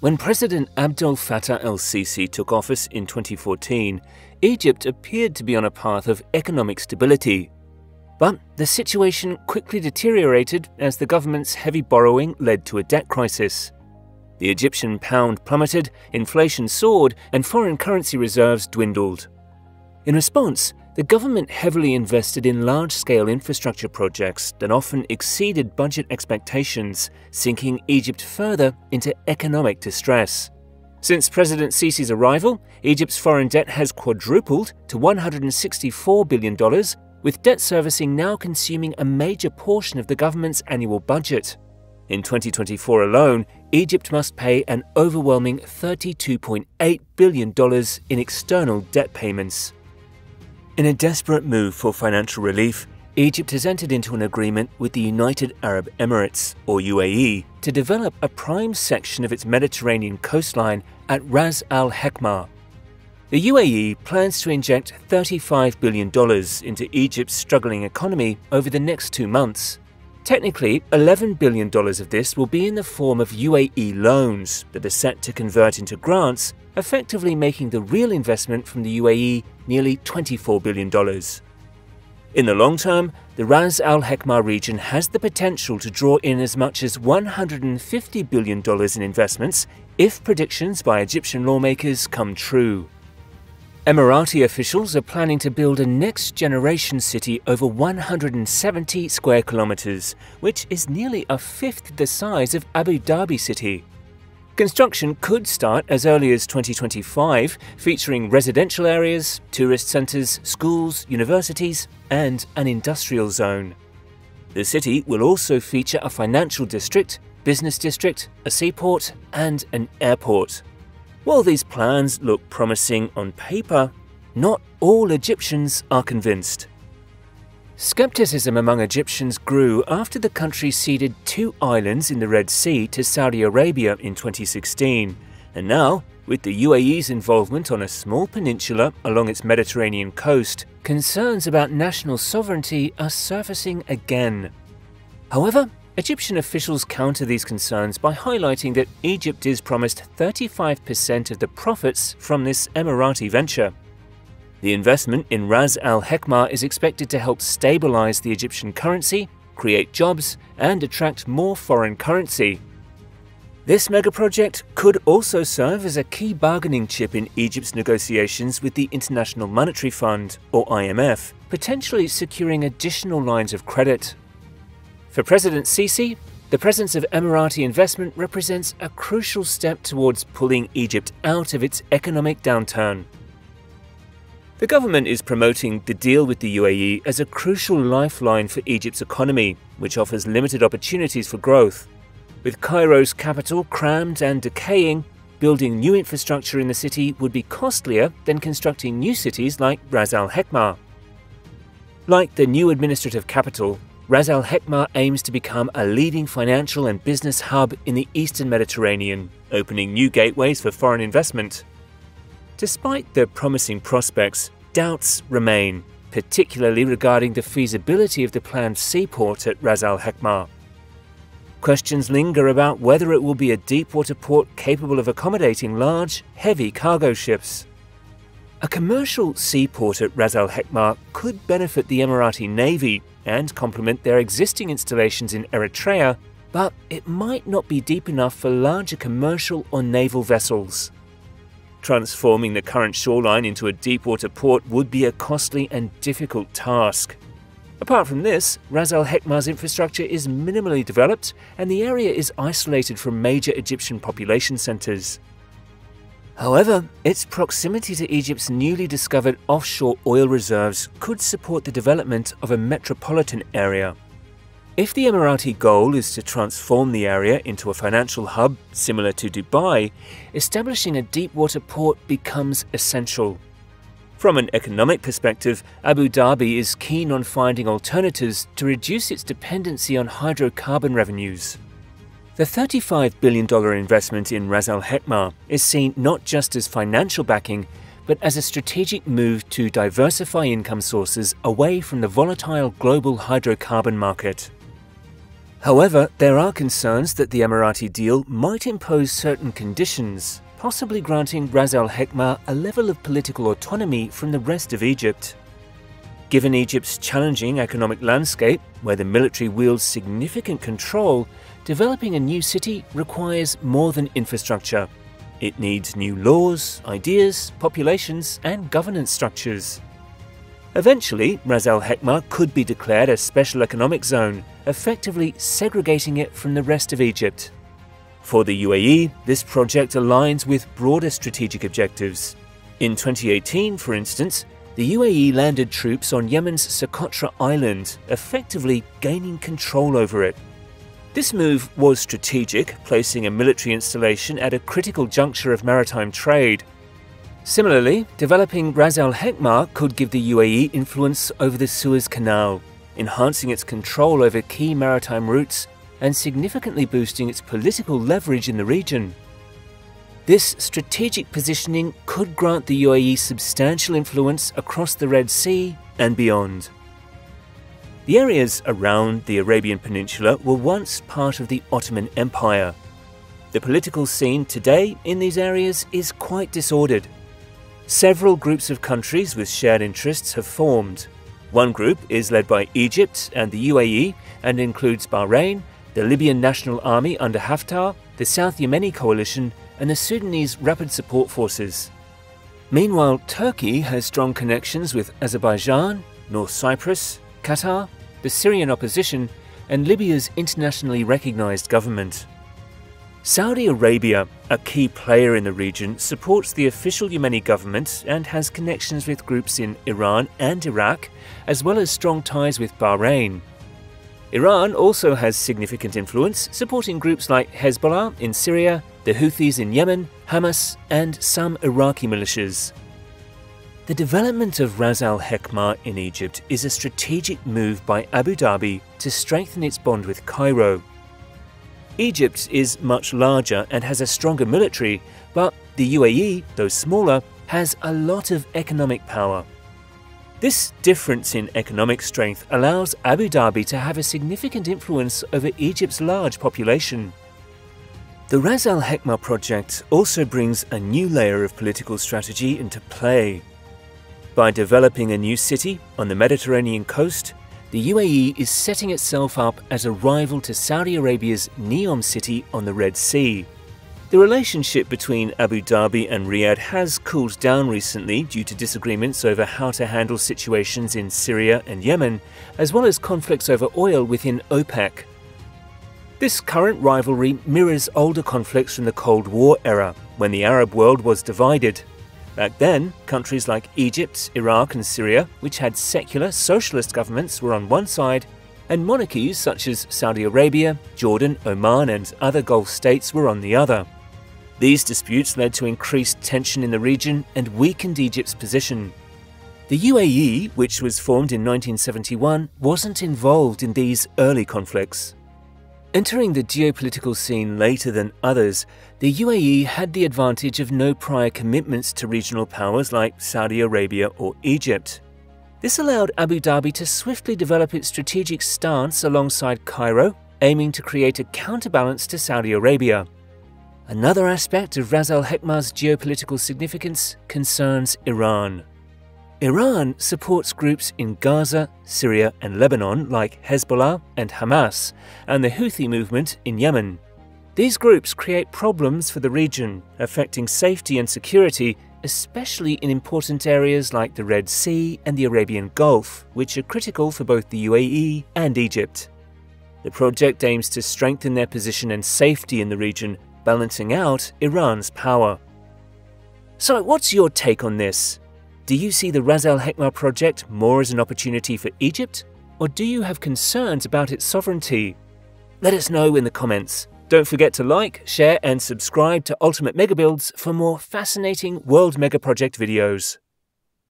When President Abdel Fattah el-Sisi took office in 2014, Egypt appeared to be on a path of economic stability. But the situation quickly deteriorated as the government's heavy borrowing led to a debt crisis. The Egyptian pound plummeted, inflation soared, and foreign currency reserves dwindled. In response, the government heavily invested in large-scale infrastructure projects that often exceeded budget expectations, sinking Egypt further into economic distress. Since President Sisi's arrival, Egypt's foreign debt has quadrupled to $164 billion, with debt servicing now consuming a major portion of the government's annual budget. In 2024 alone, Egypt must pay an overwhelming $32.8 billion in external debt payments. In a desperate move for financial relief, Egypt has entered into an agreement with the United Arab Emirates, or UAE, to develop a prime section of its Mediterranean coastline at Ras al Hekma. The UAE plans to inject $35 billion into Egypt's struggling economy over the next 2 months. Technically, $11 billion of this will be in the form of UAE loans that are set to convert into grants, effectively making the real investment from the UAE nearly $24 billion. In the long term, the Ras al Hekma region has the potential to draw in as much as $150 billion in investments if predictions by Egyptian lawmakers come true. Emirati officials are planning to build a next-generation city over 170 square kilometers, which is nearly a fifth the size of Abu Dhabi city. Construction could start as early as 2025, featuring residential areas, tourist centers, schools, universities, and an industrial zone. The city will also feature a financial district, business district, a seaport, and an airport. While these plans look promising on paper, not all Egyptians are convinced. Skepticism among Egyptians grew after the country ceded 2 islands in the Red Sea to Saudi Arabia in 2016, and now, with the UAE's involvement on a small peninsula along its Mediterranean coast, concerns about national sovereignty are surfacing again. However, Egyptian officials counter these concerns by highlighting that Egypt is promised 35% of the profits from this Emirati venture. The investment in Ras al Hekma is expected to help stabilize the Egyptian currency, create jobs, and attract more foreign currency. This megaproject could also serve as a key bargaining chip in Egypt's negotiations with the International Monetary Fund, or IMF, potentially securing additional lines of credit. For President Sisi, the presence of Emirati investment represents a crucial step towards pulling Egypt out of its economic downturn. The government is promoting the deal with the UAE as a crucial lifeline for Egypt's economy, which offers limited opportunities for growth. With Cairo's capital crammed and decaying, building new infrastructure in the city would be costlier than constructing new cities like Ras al Hekma. Like the new administrative capital, Ras al Hekma aims to become a leading financial and business hub in the Eastern Mediterranean, opening new gateways for foreign investment. Despite the promising prospects, doubts remain, particularly regarding the feasibility of the planned seaport at Ras al Hekma. Questions linger about whether it will be a deepwater port capable of accommodating large, heavy cargo ships. A commercial seaport at Ras al Hekma could benefit the Emirati Navy and complement their existing installations in Eritrea, but it might not be deep enough for larger commercial or naval vessels. Transforming the current shoreline into a deepwater port would be a costly and difficult task. Apart from this, Ras al Hekma's infrastructure is minimally developed and the area is isolated from major Egyptian population centers. However, its proximity to Egypt's newly discovered offshore oil reserves could support the development of a metropolitan area. If the Emirati goal is to transform the area into a financial hub similar to Dubai, establishing a deepwater port becomes essential. From an economic perspective, Abu Dhabi is keen on finding alternatives to reduce its dependency on hydrocarbon revenues. The $35 billion investment in Ras al Hekma is seen not just as financial backing, but as a strategic move to diversify income sources away from the volatile global hydrocarbon market. However, there are concerns that the AMIRATI deal might impose certain conditions, possibly granting Ras al Hekma a level of political autonomy from the rest of Egypt. Given Egypt's challenging economic landscape, where the military wields significant control, developing a new city requires more than infrastructure. It needs new laws, ideas, populations, and governance structures. Eventually, Ras al Hekma could be declared a special economic zone, effectively segregating it from the rest of Egypt. For the UAE, this project aligns with broader strategic objectives. In 2018, for instance, the UAE landed troops on Yemen's Socotra Island, effectively gaining control over it. This move was strategic, placing a military installation at a critical juncture of maritime trade. Similarly, developing Ras al Hekma could give the UAE influence over the Suez Canal, enhancing its control over key maritime routes and significantly boosting its political leverage in the region. This strategic positioning could grant the UAE substantial influence across the Red Sea and beyond. The areas around the Arabian Peninsula were once part of the Ottoman Empire. The political scene today in these areas is quite disordered. Several groups of countries with shared interests have formed. One group is led by Egypt and the UAE and includes Bahrain, the Libyan National Army under Haftar, the South Yemeni coalition, and the Sudanese Rapid Support Forces. Meanwhile, Turkey has strong connections with Azerbaijan, North Cyprus, Qatar, the Syrian opposition, and Libya's internationally recognized government. Saudi Arabia, a key player in the region, supports the official Yemeni government and has connections with groups in Iran and Iraq, as well as strong ties with Bahrain. Iran also has significant influence, supporting groups like Hezbollah in Syria, the Houthis in Yemen, Hamas, and some Iraqi militias. The development of Ras al Hekma in Egypt is a strategic move by Abu Dhabi to strengthen its bond with Cairo. Egypt is much larger and has a stronger military, but the UAE, though smaller, has a lot of economic power. This difference in economic strength allows Abu Dhabi to have a significant influence over Egypt's large population. The Ras al Hekma project also brings a new layer of political strategy into play. By developing a new city on the Mediterranean coast, the UAE is setting itself up as a rival to Saudi Arabia's Neom city on the Red Sea. The relationship between Abu Dhabi and Riyadh has cooled down recently due to disagreements over how to handle situations in Syria and Yemen, as well as conflicts over oil within OPEC. This current rivalry mirrors older conflicts from the Cold War era, when the Arab world was divided. Back then, countries like Egypt, Iraq and Syria, which had secular socialist governments, were on one side, and monarchies such as Saudi Arabia, Jordan, Oman and other Gulf states were on the other. These disputes led to increased tension in the region and weakened Egypt's position. The UAE, which was formed in 1971, wasn't involved in these early conflicts. Entering the geopolitical scene later than others, the UAE had the advantage of no prior commitments to regional powers like Saudi Arabia or Egypt. This allowed Abu Dhabi to swiftly develop its strategic stance alongside Cairo, aiming to create a counterbalance to Saudi Arabia. Another aspect of Ras al Hekma's geopolitical significance concerns Iran. Iran supports groups in Gaza, Syria and Lebanon like Hezbollah and Hamas, and the Houthi movement in Yemen. These groups create problems for the region, affecting safety and security, especially in important areas like the Red Sea and the Arabian Gulf, which are critical for both the UAE and Egypt. The project aims to strengthen their position and safety in the region, balancing out Iran's power. So what's your take on this? Do you see the Ras al Hekma project more as an opportunity for Egypt, or do you have concerns about its sovereignty? Let us know in the comments. Don't forget to like, share and subscribe to Ultimate Mega Builds for more fascinating World Mega Project videos.